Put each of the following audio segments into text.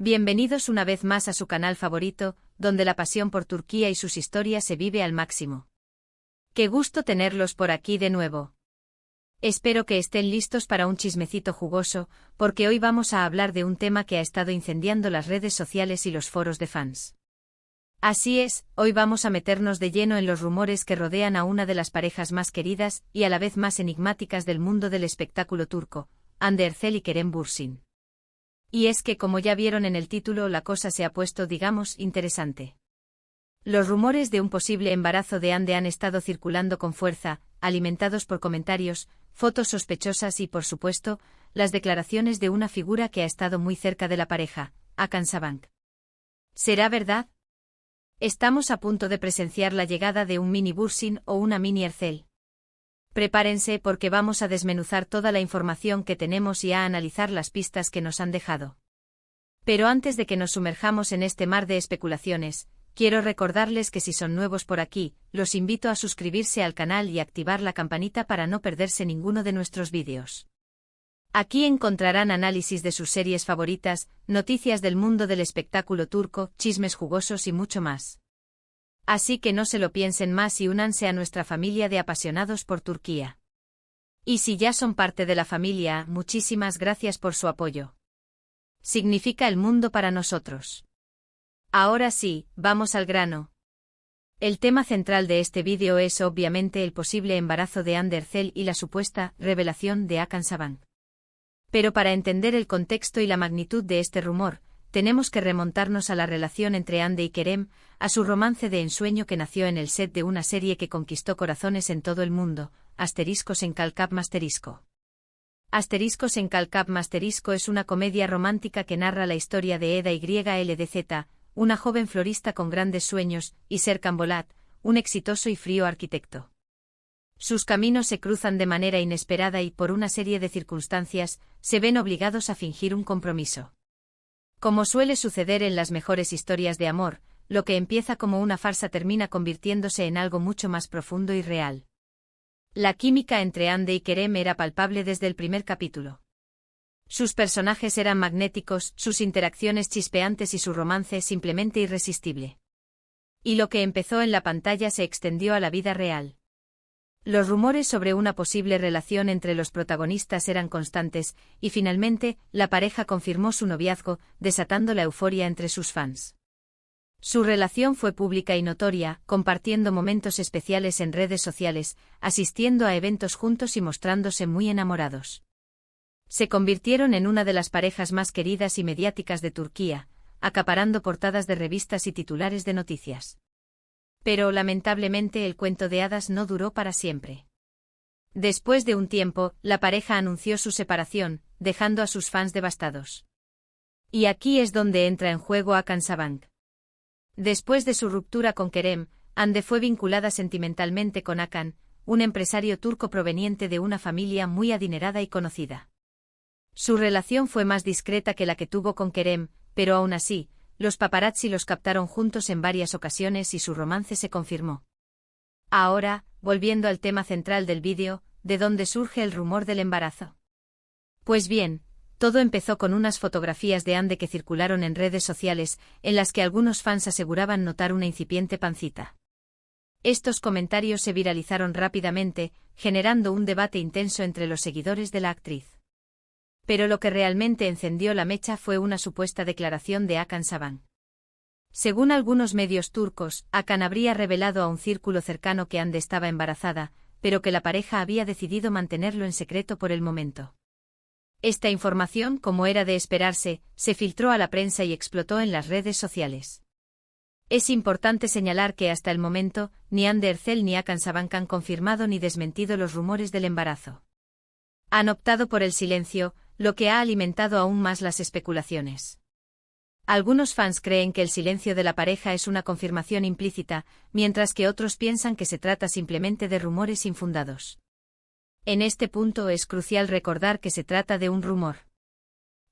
Bienvenidos una vez más a su canal favorito, donde la pasión por Turquía y sus historias se vive al máximo. Qué gusto tenerlos por aquí de nuevo. Espero que estén listos para un chismecito jugoso, porque hoy vamos a hablar de un tema que ha estado incendiando las redes sociales y los foros de fans. Así es, hoy vamos a meternos de lleno en los rumores que rodean a una de las parejas más queridas y a la vez más enigmáticas del mundo del espectáculo turco, Hande Erçel y Kerem Bürsin. Y es que, como ya vieron en el título, la cosa se ha puesto, digamos, interesante. Los rumores de un posible embarazo de Hande han estado circulando con fuerza, alimentados por comentarios, fotos sospechosas y, por supuesto, las declaraciones de una figura que ha estado muy cerca de la pareja, Hakan Sabank. ¿Será verdad? Estamos a punto de presenciar la llegada de un mini Bürsin o una mini Erçel. Prepárense porque vamos a desmenuzar toda la información que tenemos y a analizar las pistas que nos han dejado. Pero antes de que nos sumerjamos en este mar de especulaciones, quiero recordarles que si son nuevos por aquí, los invito a suscribirse al canal y activar la campanita para no perderse ninguno de nuestros vídeos. Aquí encontrarán análisis de sus series favoritas, noticias del mundo del espectáculo turco, chismes jugosos y mucho más. Así que no se lo piensen más y únanse a nuestra familia de apasionados por Turquía. Y si ya son parte de la familia, muchísimas gracias por su apoyo. Significa el mundo para nosotros. Ahora sí, vamos al grano. El tema central de este vídeo es obviamente el posible embarazo de Hande Erçel y la supuesta revelación de Hakan Sabank. Pero para entender el contexto y la magnitud de este rumor, tenemos que remontarnos a la relación entre Hande y Kerem, a su romance de ensueño que nació en el set de una serie que conquistó corazones en todo el mundo, Asteriscos en Calcap Masterisco. Asteriscos en Calcap Masterisco es una comedia romántica que narra la historia de Eda YLDZ, una joven florista con grandes sueños, y Serkan Bolat, un exitoso y frío arquitecto. Sus caminos se cruzan de manera inesperada y por una serie de circunstancias, se ven obligados a fingir un compromiso. Como suele suceder en las mejores historias de amor, lo que empieza como una farsa termina convirtiéndose en algo mucho más profundo y real. La química entre Hande y Kerem era palpable desde el primer capítulo. Sus personajes eran magnéticos, sus interacciones chispeantes y su romance simplemente irresistible. Y lo que empezó en la pantalla se extendió a la vida real. Los rumores sobre una posible relación entre los protagonistas eran constantes, y finalmente, la pareja confirmó su noviazgo, desatando la euforia entre sus fans. Su relación fue pública y notoria, compartiendo momentos especiales en redes sociales, asistiendo a eventos juntos y mostrándose muy enamorados. Se convirtieron en una de las parejas más queridas y mediáticas de Turquía, acaparando portadas de revistas y titulares de noticias. Pero lamentablemente el cuento de hadas no duró para siempre. Después de un tiempo, la pareja anunció su separación, dejando a sus fans devastados. Y aquí es donde entra en juego Hakan Sabank. Después de su ruptura con Kerem, Hande fue vinculada sentimentalmente con Hakan, un empresario turco proveniente de una familia muy adinerada y conocida. Su relación fue más discreta que la que tuvo con Kerem, pero aún así, los paparazzi los captaron juntos en varias ocasiones y su romance se confirmó. Ahora, volviendo al tema central del vídeo, ¿de dónde surge el rumor del embarazo? Pues bien, todo empezó con unas fotografías de Hande que circularon en redes sociales, en las que algunos fans aseguraban notar una incipiente pancita. Estos comentarios se viralizaron rápidamente, generando un debate intenso entre los seguidores de la actriz. Pero lo que realmente encendió la mecha fue una supuesta declaración de Hakan Sabank. Según algunos medios turcos, Hakan habría revelado a un círculo cercano que Hande estaba embarazada, pero que la pareja había decidido mantenerlo en secreto por el momento. Esta información, como era de esperarse, se filtró a la prensa y explotó en las redes sociales. Es importante señalar que hasta el momento, ni Hande Erçel ni Hakan Sabank han confirmado ni desmentido los rumores del embarazo. Han optado por el silencio, lo que ha alimentado aún más las especulaciones. Algunos fans creen que el silencio de la pareja es una confirmación implícita, mientras que otros piensan que se trata simplemente de rumores infundados. En este punto es crucial recordar que se trata de un rumor.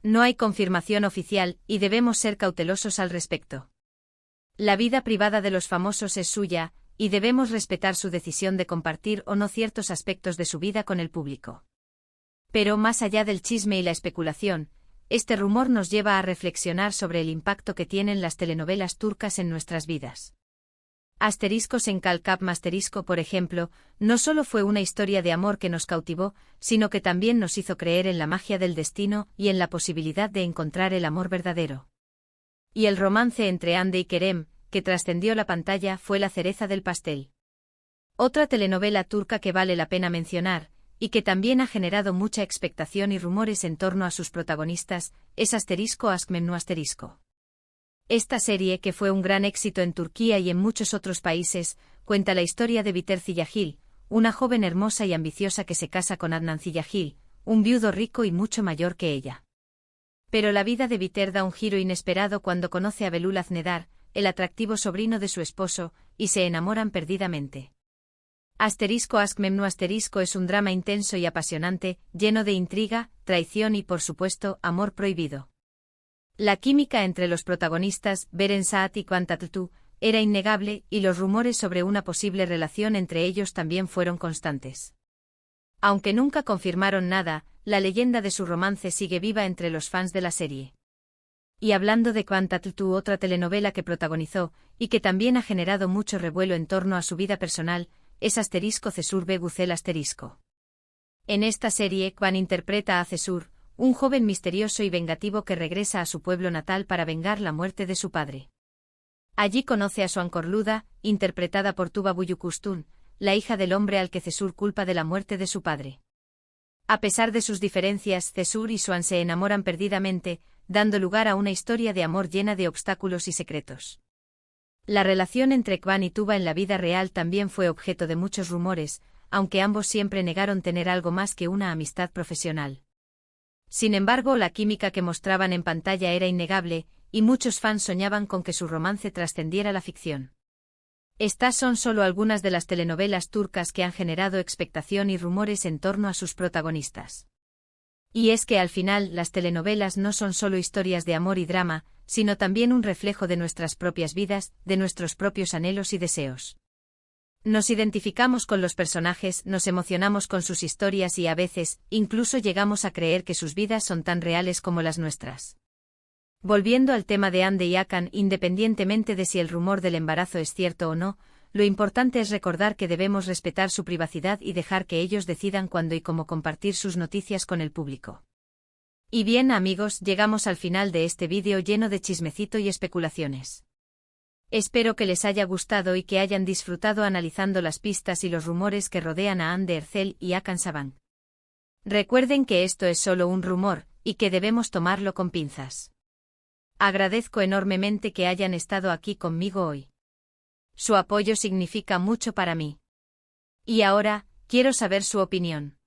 No hay confirmación oficial, y debemos ser cautelosos al respecto. La vida privada de los famosos es suya, y debemos respetar su decisión de compartir o no ciertos aspectos de su vida con el público. Pero más allá del chisme y la especulación, este rumor nos lleva a reflexionar sobre el impacto que tienen las telenovelas turcas en nuestras vidas. Asteriscos en Kalkap Masterisco, por ejemplo, no solo fue una historia de amor que nos cautivó, sino que también nos hizo creer en la magia del destino y en la posibilidad de encontrar el amor verdadero. Y el romance entre Hande y Kerem, que trascendió la pantalla, fue la cereza del pastel. Otra telenovela turca que vale la pena mencionar, y que también ha generado mucha expectación y rumores en torno a sus protagonistas, es Asterisco Aşk Memnu Asterisco. Esta serie, que fue un gran éxito en Turquía y en muchos otros países, cuenta la historia de Biter Ziyagil, una joven hermosa y ambiciosa que se casa con Adnan Ziyagil, un viudo rico y mucho mayor que ella. Pero la vida de Biter da un giro inesperado cuando conoce a Belul Aznedar, el atractivo sobrino de su esposo, y se enamoran perdidamente. Asterisco Aşk Memnu Asterisco es un drama intenso y apasionante, lleno de intriga, traición y, por supuesto, amor prohibido. La química entre los protagonistas, Beren Saat y Kwan Tatlıtuğ, era innegable, y los rumores sobre una posible relación entre ellos también fueron constantes. Aunque nunca confirmaron nada, la leyenda de su romance sigue viva entre los fans de la serie. Y hablando de Kwan Tatlıtuğ, otra telenovela que protagonizó, y que también ha generado mucho revuelo en torno a su vida personal, es Asterisco Cesur Güzel Asterisco. En esta serie, Kwan interpreta a Cesur, un joven misterioso y vengativo que regresa a su pueblo natal para vengar la muerte de su padre. Allí conoce a Soğan Korluda, interpretada por Tuba Büyüküstün, la hija del hombre al que Cesur culpa de la muerte de su padre. A pesar de sus diferencias, Cesur y Soğan se enamoran perdidamente, dando lugar a una historia de amor llena de obstáculos y secretos. La relación entre Kwan y Tuba en la vida real también fue objeto de muchos rumores, aunque ambos siempre negaron tener algo más que una amistad profesional. Sin embargo, la química que mostraban en pantalla era innegable, y muchos fans soñaban con que su romance trascendiera la ficción. Estas son solo algunas de las telenovelas turcas que han generado expectación y rumores en torno a sus protagonistas. Y es que al final, las telenovelas no son solo historias de amor y drama, sino también un reflejo de nuestras propias vidas, de nuestros propios anhelos y deseos. Nos identificamos con los personajes, nos emocionamos con sus historias y a veces, incluso llegamos a creer que sus vidas son tan reales como las nuestras. Volviendo al tema de Hande y Hakan, independientemente de si el rumor del embarazo es cierto o no, lo importante es recordar que debemos respetar su privacidad y dejar que ellos decidan cuándo y cómo compartir sus noticias con el público. Y bien, amigos, llegamos al final de este vídeo lleno de chismecito y especulaciones. Espero que les haya gustado y que hayan disfrutado analizando las pistas y los rumores que rodean a Hande Erçel y Hakan Saban. Recuerden que esto es solo un rumor, y que debemos tomarlo con pinzas. Agradezco enormemente que hayan estado aquí conmigo hoy. Su apoyo significa mucho para mí. Y ahora, quiero saber su opinión.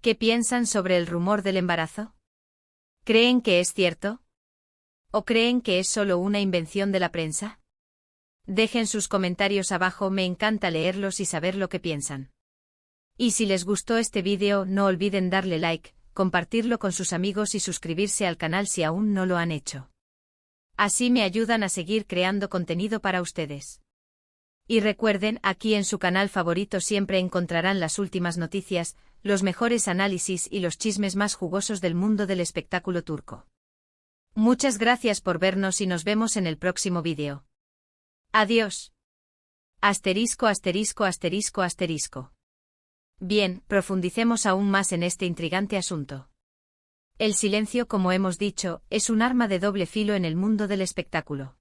¿Qué piensan sobre el rumor del embarazo? ¿Creen que es cierto? ¿O creen que es solo una invención de la prensa? Dejen sus comentarios abajo, me encanta leerlos y saber lo que piensan. Y si les gustó este vídeo, no olviden darle like, compartirlo con sus amigos y suscribirse al canal si aún no lo han hecho. Así me ayudan a seguir creando contenido para ustedes. Y recuerden, aquí en su canal favorito siempre encontrarán las últimas noticias, los mejores análisis y los chismes más jugosos del mundo del espectáculo turco. Muchas gracias por vernos y nos vemos en el próximo vídeo. Adiós. Asterisco asterisco asterisco asterisco. Bien, profundicemos aún más en este intrigante asunto. El silencio, como hemos dicho, es un arma de doble filo en el mundo del espectáculo.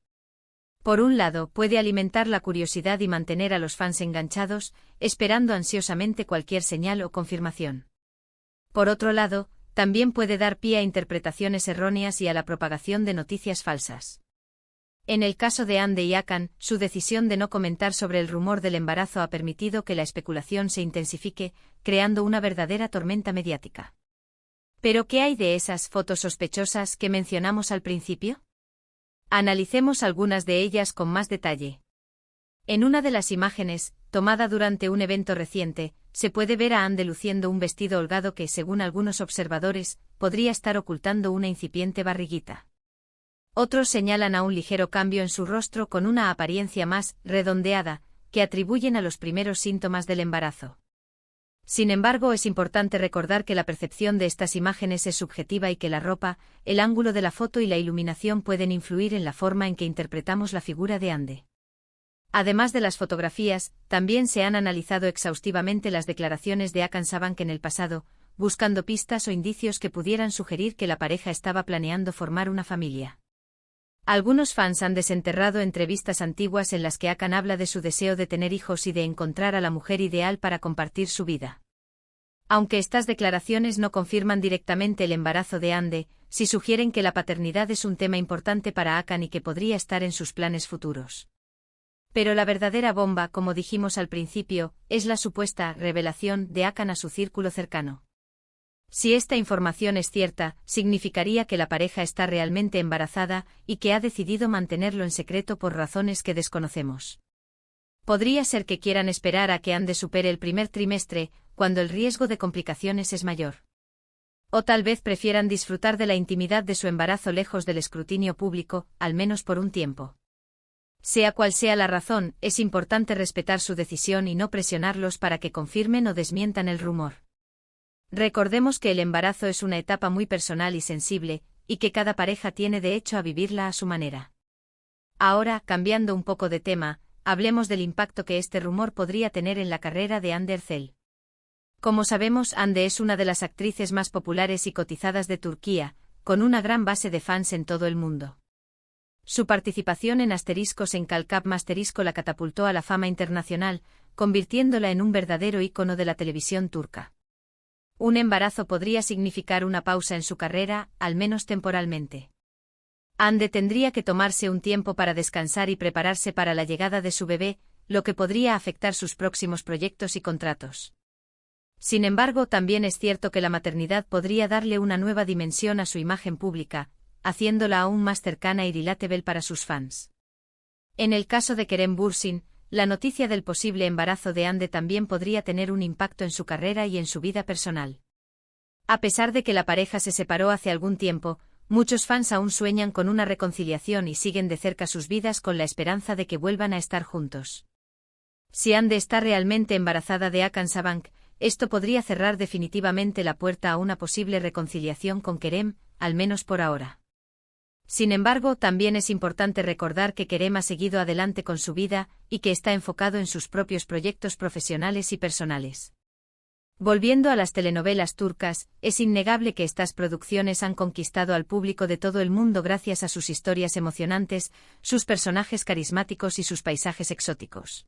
Por un lado, puede alimentar la curiosidad y mantener a los fans enganchados, esperando ansiosamente cualquier señal o confirmación. Por otro lado, también puede dar pie a interpretaciones erróneas y a la propagación de noticias falsas. En el caso de Hande y Hakan, su decisión de no comentar sobre el rumor del embarazo ha permitido que la especulación se intensifique, creando una verdadera tormenta mediática. ¿Pero qué hay de esas fotos sospechosas que mencionamos al principio? Analicemos algunas de ellas con más detalle. En una de las imágenes, tomada durante un evento reciente, se puede ver a Hande luciendo un vestido holgado que, según algunos observadores, podría estar ocultando una incipiente barriguita. Otros señalan a un ligero cambio en su rostro con una apariencia más redondeada, que atribuyen a los primeros síntomas del embarazo. Sin embargo, es importante recordar que la percepción de estas imágenes es subjetiva y que la ropa, el ángulo de la foto y la iluminación pueden influir en la forma en que interpretamos la figura de Ande. Además de las fotografías, también se han analizado exhaustivamente las declaraciones de Hakan Sabank en el pasado, buscando pistas o indicios que pudieran sugerir que la pareja estaba planeando formar una familia. Algunos fans han desenterrado entrevistas antiguas en las que Hakan habla de su deseo de tener hijos y de encontrar a la mujer ideal para compartir su vida. Aunque estas declaraciones no confirman directamente el embarazo de Ande, sí sugieren que la paternidad es un tema importante para Hakan y que podría estar en sus planes futuros. Pero la verdadera bomba, como dijimos al principio, es la supuesta revelación de Hakan a su círculo cercano. Si esta información es cierta, significaría que la pareja está realmente embarazada y que ha decidido mantenerlo en secreto por razones que desconocemos. Podría ser que quieran esperar a que Ande supere el primer trimestre, cuando el riesgo de complicaciones es mayor. O tal vez prefieran disfrutar de la intimidad de su embarazo lejos del escrutinio público, al menos por un tiempo. Sea cual sea la razón, es importante respetar su decisión y no presionarlos para que confirmen o desmientan el rumor. Recordemos que el embarazo es una etapa muy personal y sensible, y que cada pareja tiene derecho a vivirla a su manera. Ahora, cambiando un poco de tema, hablemos del impacto que este rumor podría tener en la carrera de Hande Erçel. Como sabemos, Hande es una de las actrices más populares y cotizadas de Turquía, con una gran base de fans en todo el mundo. Su participación en Asteriscos en Kalkap Masterisco la catapultó a la fama internacional, convirtiéndola en un verdadero ícono de la televisión turca. Un embarazo podría significar una pausa en su carrera, al menos temporalmente. Hande tendría que tomarse un tiempo para descansar y prepararse para la llegada de su bebé, lo que podría afectar sus próximos proyectos y contratos. Sin embargo, también es cierto que la maternidad podría darle una nueva dimensión a su imagen pública, haciéndola aún más cercana y relatable para sus fans. En el caso de Kerem Bürsin, la noticia del posible embarazo de Hande también podría tener un impacto en su carrera y en su vida personal. A pesar de que la pareja se separó hace algún tiempo, muchos fans aún sueñan con una reconciliación y siguen de cerca sus vidas con la esperanza de que vuelvan a estar juntos. Si Hande está realmente embarazada de Hakan Sabank, esto podría cerrar definitivamente la puerta a una posible reconciliación con Kerem, al menos por ahora. Sin embargo, también es importante recordar que Kerem ha seguido adelante con su vida y que está enfocado en sus propios proyectos profesionales y personales. Volviendo a las telenovelas turcas, es innegable que estas producciones han conquistado al público de todo el mundo gracias a sus historias emocionantes, sus personajes carismáticos y sus paisajes exóticos.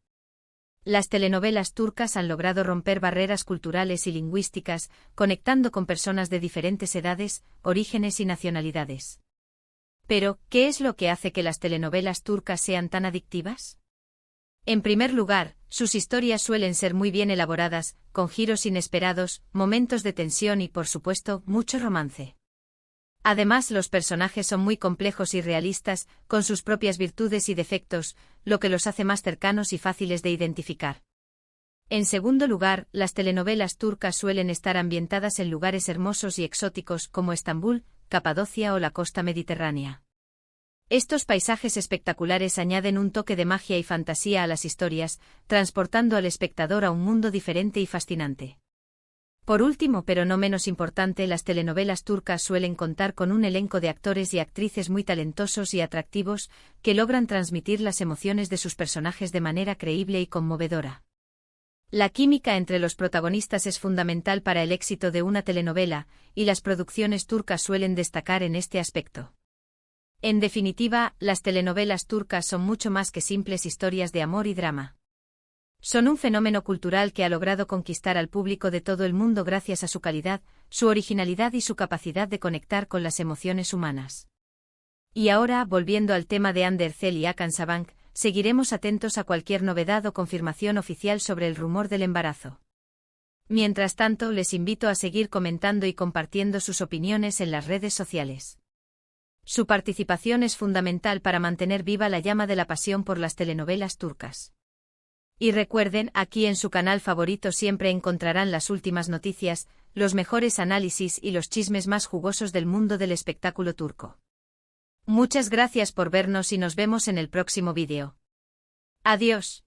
Las telenovelas turcas han logrado romper barreras culturales y lingüísticas, conectando con personas de diferentes edades, orígenes y nacionalidades. Pero, ¿qué es lo que hace que las telenovelas turcas sean tan adictivas? En primer lugar, sus historias suelen ser muy bien elaboradas, con giros inesperados, momentos de tensión y, por supuesto, mucho romance. Además, los personajes son muy complejos y realistas, con sus propias virtudes y defectos, lo que los hace más cercanos y fáciles de identificar. En segundo lugar, las telenovelas turcas suelen estar ambientadas en lugares hermosos y exóticos como Estambul, Capadocia o la costa mediterránea. Estos paisajes espectaculares añaden un toque de magia y fantasía a las historias, transportando al espectador a un mundo diferente y fascinante. Por último, pero no menos importante, las telenovelas turcas suelen contar con un elenco de actores y actrices muy talentosos y atractivos, que logran transmitir las emociones de sus personajes de manera creíble y conmovedora. La química entre los protagonistas es fundamental para el éxito de una telenovela, y las producciones turcas suelen destacar en este aspecto. En definitiva, las telenovelas turcas son mucho más que simples historias de amor y drama. Son un fenómeno cultural que ha logrado conquistar al público de todo el mundo gracias a su calidad, su originalidad y su capacidad de conectar con las emociones humanas. Y ahora, volviendo al tema de Hande Erçel y Hakan Sabank, seguiremos atentos a cualquier novedad o confirmación oficial sobre el rumor del embarazo. Mientras tanto, les invito a seguir comentando y compartiendo sus opiniones en las redes sociales. Su participación es fundamental para mantener viva la llama de la pasión por las telenovelas turcas. Y recuerden, aquí en su canal favorito siempre encontrarán las últimas noticias, los mejores análisis y los chismes más jugosos del mundo del espectáculo turco. Muchas gracias por vernos y nos vemos en el próximo vídeo. Adiós.